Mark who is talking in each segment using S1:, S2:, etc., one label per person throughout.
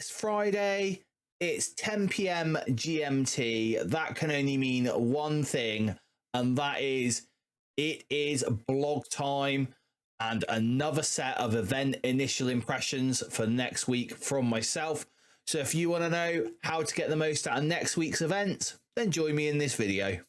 S1: It's Friday, it's 10 p.m. GMT. That can only mean one thing, and that is it is blog time and another set of event initial impressions for next week from myself. So if you want to know how to get the most out of next week's event, then join me in this video.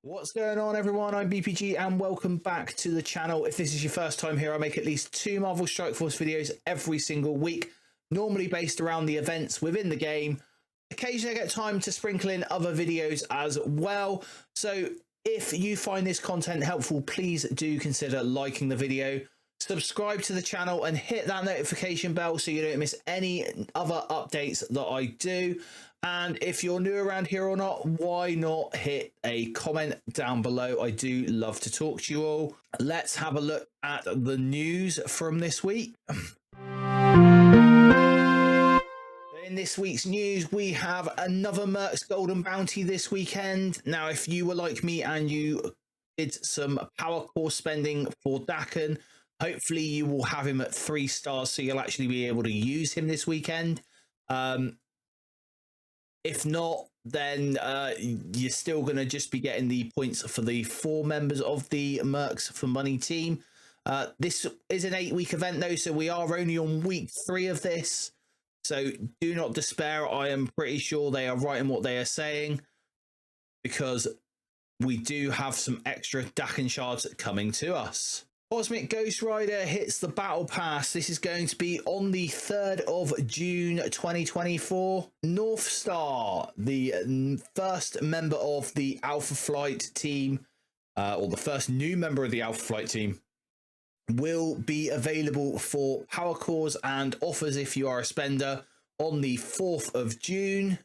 S1: What's going on, everyone? I'm BPG and welcome back to the channel. If this is your first time here, I make at least 2 Marvel Strike Force videos every single week, normally based around the events within the game. Occasionally I get time to sprinkle in other videos as well. So if you find this content helpful, please do consider liking the video, subscribe to the channel and hit that notification bell so you don't miss any other updates that I do. And if you're new around here or not, why not hit a comment down below? I do love to talk to you all. Let's have a look at the news from this week. In this week's news, we have another Mercs Golden Bounty this weekend. Now, if you were like me and you did some power core spending for Daken, hopefully you will have him at 3 stars, so you'll actually be able to use him this weekend. If not, then you're still going to just be getting the points for the 4 members of the Mercs for Money team. This is an 8-week event, though, so we are only on week 3 of this. So do not despair. I am pretty sure they are right in what they are saying, because we do have some extra Daken shards coming to us. Cosmic Ghost Rider hits the Battle Pass. This is going to be on the 3rd of June 2024. North Star, the first member of the Alpha Flight team, or the first new member of the Alpha Flight team, will be available for power cores and offers if you are a spender on the 4th of June.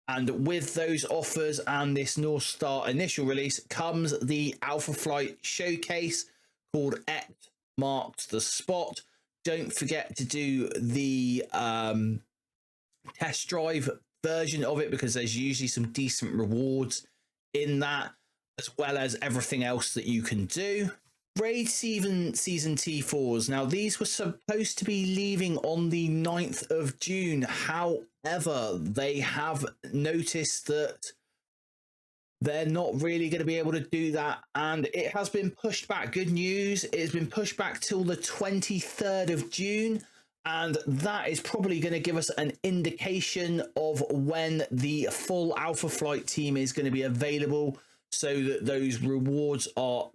S1: And with those offers and this North Star initial release comes the Alpha Flight showcase called Ect Marks the Spot. Don't forget to do the test drive version of it, because there's usually some decent rewards in that, as well as everything else that you can do. Raid Season T4s. Now, these were supposed to be leaving on the 9th of June. However, they have noticed that they're not really going to be able to do that, and it has been pushed back. Good news, it's been pushed back till the 23rd of June, and that is probably going to give us an indication of when the full Alpha Flight team is going to be available, so that those rewards are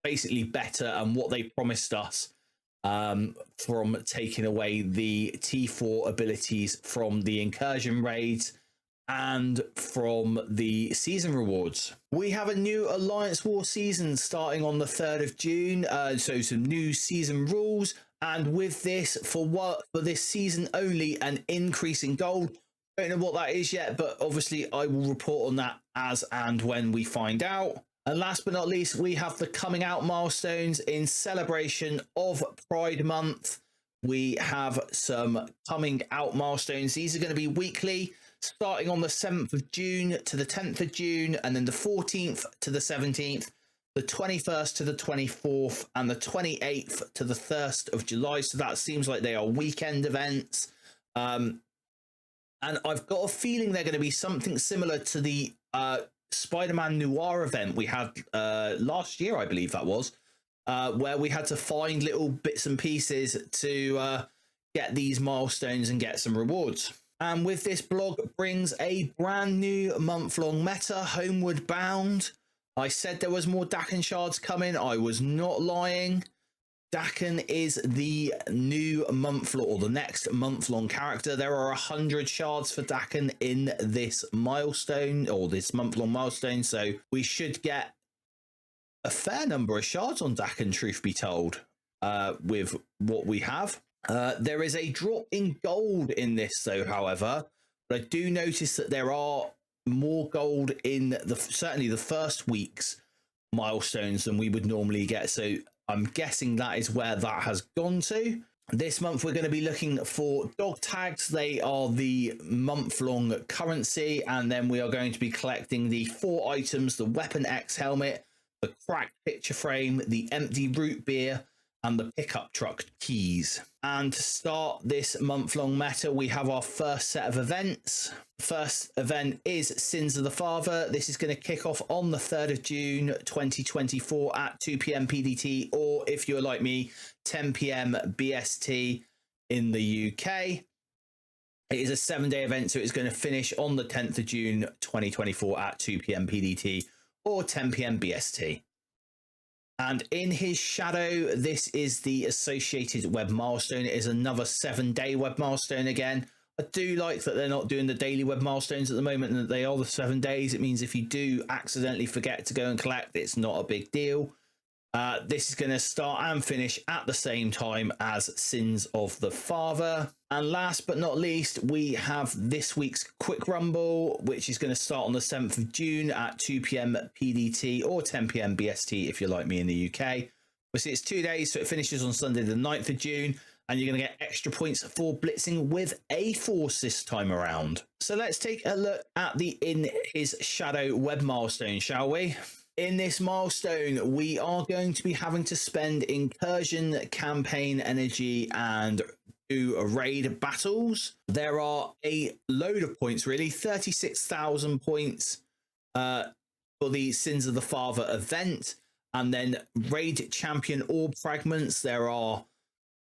S1: basically better and what they promised us from taking away the T4 abilities from the incursion raids and from the season rewards. We have a new Alliance War season starting on the 3rd of June, so some new season rules, and with this, for this season only, an increase in gold. Don't know what that is yet, but obviously I will report on that as and when we find out. And last but not least, we have the coming out milestones in celebration of Pride Month. We have some coming out milestones. These are going to be weekly, starting on the 7th of June to the 10th of June, and then the 14th to the 17th, the 21st to the 24th, and the 28th to the 1st of July. So that seems like they are weekend events. And I've got a feeling they're going to be something similar to the Spider-Man Noir event we had last year, I believe that was, where we had to find little bits and pieces to get these milestones and get some rewards. And with this blog brings a brand new month-long meta, Homeward Bound. I said there was more Daken shards coming. I was not lying. Daken is the new month-long, or the next month-long character. There are 100 shards for Daken in this milestone, or this month-long milestone. So we should get a fair number of shards on Daken, truth be told, with what we have. There is a drop in gold in this, though, however, but I do notice that there are more gold in certainly the first week's milestones than we would normally get. So I'm guessing that is where that has gone to. This month we're going to be looking for dog tags. They are the month-long currency, and then we are going to be collecting the 4 items: the Weapon X helmet, the cracked picture frame, the empty root beer, and the pickup truck keys. And to start this month-long meta, we have our first set of events. First event is Sins of the Father. This is going to kick off on the 3rd of June 2024 at 2 p.m. PDT, or if you're like me, 10 p.m. BST in the UK. It is a 7-day event, so it's going to finish on the 10th of June 2024 at 2 p.m. PDT or 10 p.m. BST. And in his shadow, this is the associated web milestone. It is another 7-day web milestone again. I do like that they're not doing the daily web milestones at the moment and that they are the 7 days. It means if you do accidentally forget to go and collect, it's not a big deal. This is going to start and finish at the same time as Sins of the Father. And last but not least, we have this week's Quick Rumble, which is going to start on the 7th of June at 2 p.m. PDT or 10 p.m. BST if you're like me in the UK. Obviously, it's 2 days, so it finishes on Sunday the 9th of June, and you're going to get extra points for blitzing with A-Force this time around. So let's take a look at the In His Shadow web milestone, shall we? In this milestone, we are going to be having to spend incursion, campaign energy, and do raid battles. There are a load of points, really, 36,000 points for the Sins of the Father event, and then raid champion orb fragments. There are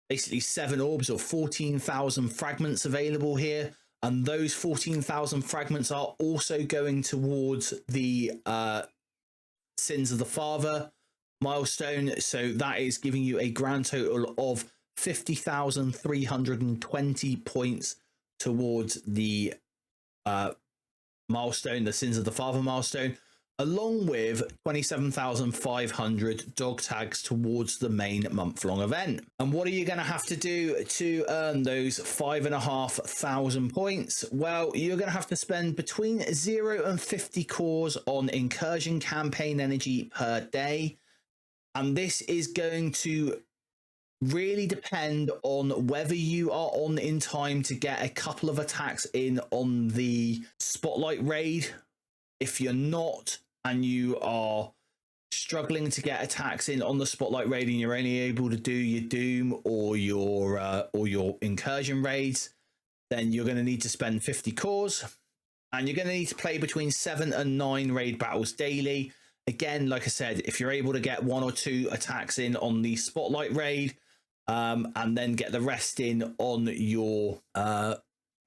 S1: basically 7 orbs or 14,000 fragments available here, and those 14,000 fragments are also going towards the Sins of the Father milestone, so that is giving you a grand total of 50,320 points towards the milestone, the Sins of the Father milestone, along with 27,500 dog tags towards the main month-long event. And what are you going to have to do to earn those 5,500 points? Well, you're going to have to spend between 0 and 50 cores on incursion campaign energy per day. And this is going to really depend on whether you are on in time to get a couple of attacks in on the Spotlight raid. If you're not, and you are struggling to get attacks in on the Spotlight raid and you're only able to do your Doom or your incursion raids, then you're going to need to spend 50 cores, and you're going to need to play between 7 and 9 raid battles daily. Again, like I said, if you're able to get 1 or 2 attacks in on the Spotlight raid, and then get the rest in on your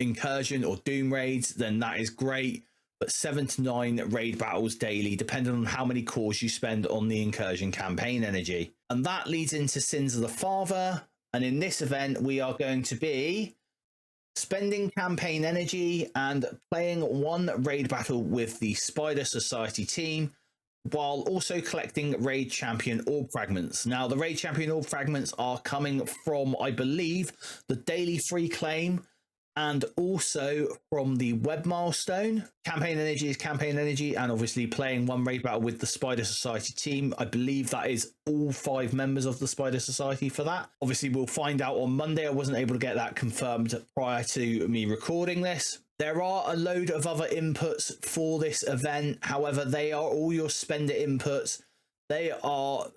S1: incursion or Doom raids, then that is great. But 7 to 9 raid battles daily, depending on how many cores you spend on the incursion campaign energy. And that leads into Sins of the Father. And in this event, we are going to be spending campaign energy and playing 1 raid battle with the Spider Society team, while also collecting raid champion orb fragments. Now, the raid champion orb fragments are coming from, I believe, the daily free claim, and also from the web milestone. Campaign energy is campaign energy, and obviously playing 1 raid battle with the Spider Society team. I believe that is all 5 members of the Spider Society for that. Obviously, we'll find out on Monday. I wasn't able to get that confirmed prior to me recording this. There are a load of other inputs for this event. However, they are all your spender inputs. They are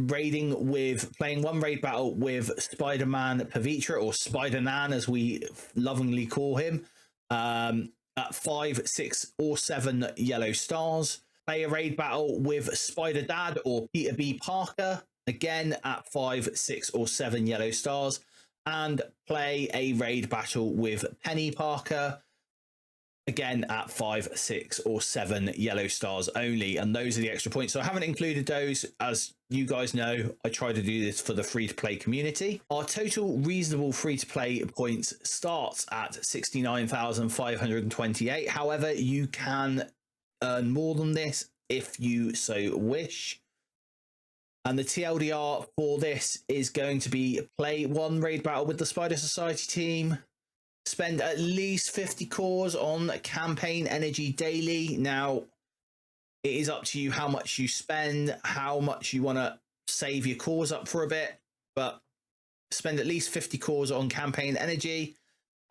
S1: playing 1 raid battle with Spider-Man Pavitra, or Spider-Man as we lovingly call him, at 5, 6 or 7 yellow stars. Play a raid battle with Spider-Dad or Peter B. Parker, again at 5, 6 or 7 yellow stars. And play a raid battle with Penny Parker, again at 5, 6 or 7 yellow stars only, and those are the extra points. So I haven't included those. As you guys know, I try to do this for the free-to-play community. Our total reasonable free-to-play points starts at 69,528. However, you can earn more than this if you so wish. And the TLDR for this is going to be play 1 raid battle with the Spider Society team, spend at least 50 cores on campaign energy daily. Now, it is up to you how much you spend, how much you want to save your cores up for a bit, but spend at least 50 cores on campaign energy.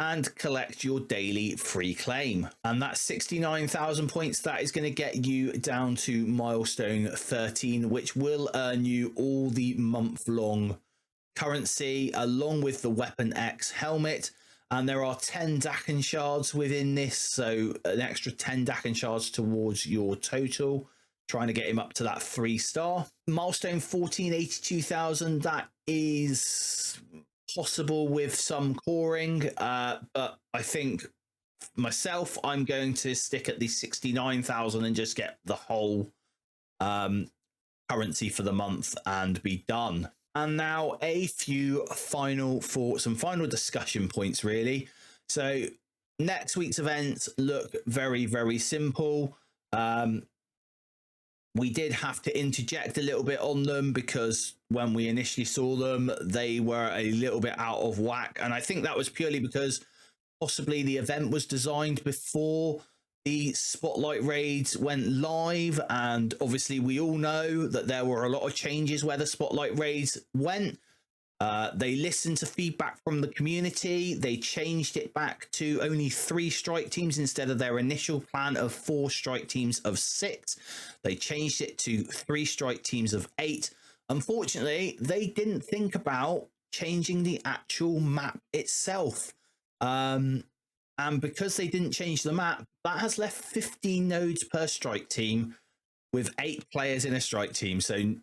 S1: and collect your daily free claim. And that's 69,000 points. That is going to get you down to milestone 13, which will earn you all the month-long currency along with the Weapon X helmet. And there are 10 Dakin shards within this, so an extra 10 Dakin shards towards your total, trying to get him up to that 3-star. Milestone 14, 82,000, that is possible with some coring, but I think myself, I'm going to stick at the 69,000 and just get the whole currency for the month and be done. And now a few final thoughts and final discussion points, really. So next week's events look very, very simple. We did have to interject a little bit on them because when we initially saw them, they were a little bit out of whack. And I think that was purely because possibly the event was designed before the Spotlight raids went live. And obviously we all know that there were a lot of changes where the Spotlight raids went. They listened to feedback from the community. They changed it back to only 3 strike teams instead of their initial plan of 4 strike teams of 6. They changed it to 3 strike teams of 8. Unfortunately, they didn't think about changing the actual map itself. And because they didn't change the map, that has left 15 nodes per strike team with 8 players in a strike team. So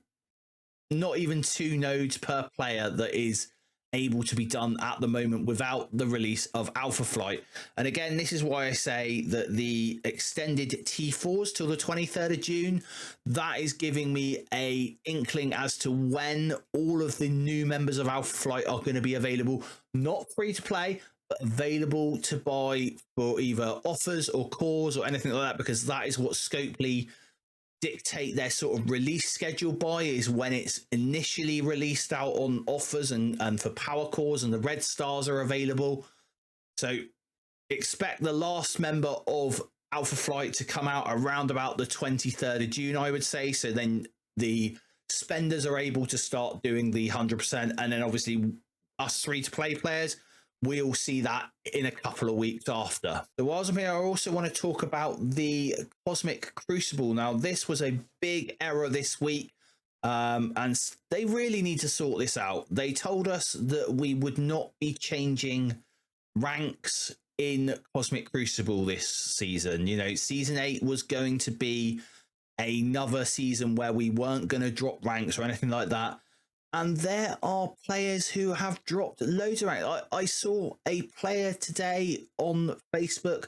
S1: not even 2 nodes per player that is able to be done at the moment without the release of Alpha Flight. And again, this is why I say that the extended T4s till the 23rd of June, that is giving me a inkling as to when all of the new members of Alpha Flight are going to be available, not free to play, but available to buy for either offers or cores or anything like that, because that is what Scopely dictate their sort of release schedule by, is when it's initially released out on offers and for power cores, and the red stars are available. So expect the last member of Alpha Flight to come out around about the 23rd of June, I would say. So then the spenders are able to start doing the 100%, and then obviously us free-to-play players, we'll see that in a couple of weeks after. So whilst I'm here, I also want to talk about the Cosmic Crucible. Now, this was a big error this week, and they really need to sort this out. They told us that we would not be changing ranks in Cosmic Crucible this season. You know, Season 8 was going to be another season where we weren't going to drop ranks or anything like that. And there are players who have dropped loads of ranks. I saw a player today on Facebook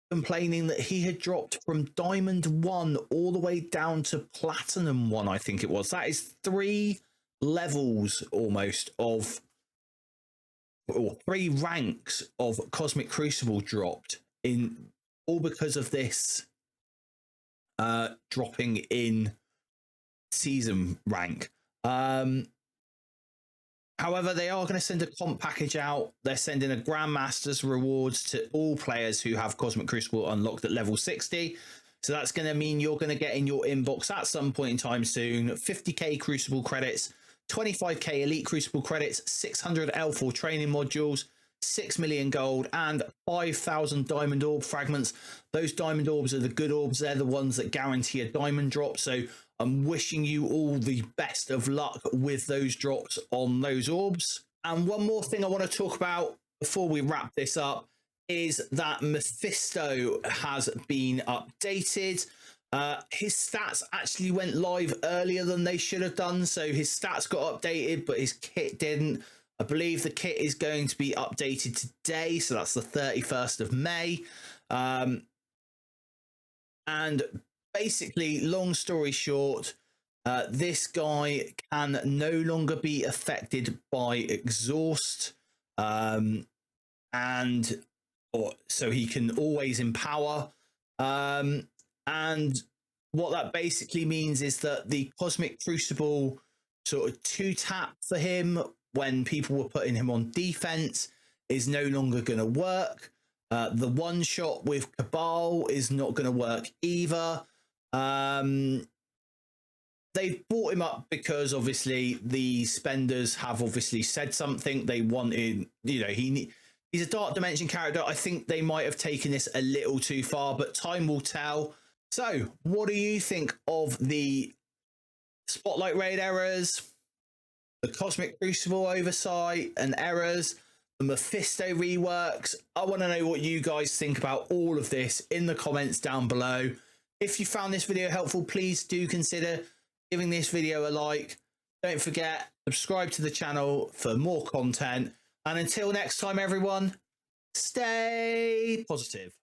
S1: complaining that he had dropped from Diamond 1 all the way down to Platinum 1, I think it was. That is 3 levels almost of, or 3 ranks of Cosmic Crucible dropped, in all because of this dropping in season rank. However, they are going to send a comp package out. They're sending a Grandmaster's rewards to all players who have Cosmic Crucible unlocked at level 60. So that's going to mean you're going to get in your inbox at some point in time soon 50k Crucible credits, 25k Elite Crucible credits, 600 L4 training modules, 6 million gold, and 5,000 diamond orb fragments. Those diamond orbs are the good orbs. They're the ones that guarantee a diamond drop. So I'm wishing you all the best of luck with those drops on those orbs. And one more thing I want to talk about before we wrap this up is that Mephisto has been updated. His stats actually went live earlier than they should have done. So his stats got updated, but his kit didn't. I believe the kit is going to be updated today. So that's the 31st of May. And basically, long story short, this guy can no longer be affected by exhaust, so he can always empower. And what that basically means is that the Cosmic Crucible sort of 2-tap for him when people were putting him on defense is no longer going to work. The 1-shot with Cabal is not going to work either. They've brought him up because obviously the spenders have obviously said something. They wanted, you know, he He's a Dark Dimension character. I think they might have taken this a little too far, but time will tell. So, what do you think of the Spotlight Raid errors, the Cosmic Crucible oversight and errors, the Mephisto reworks? I want to know what you guys think about all of this in the comments down below. If you found this video helpful, please do consider giving this video a like. Don't forget, subscribe to the channel for more content. And until next time, everyone, stay positive.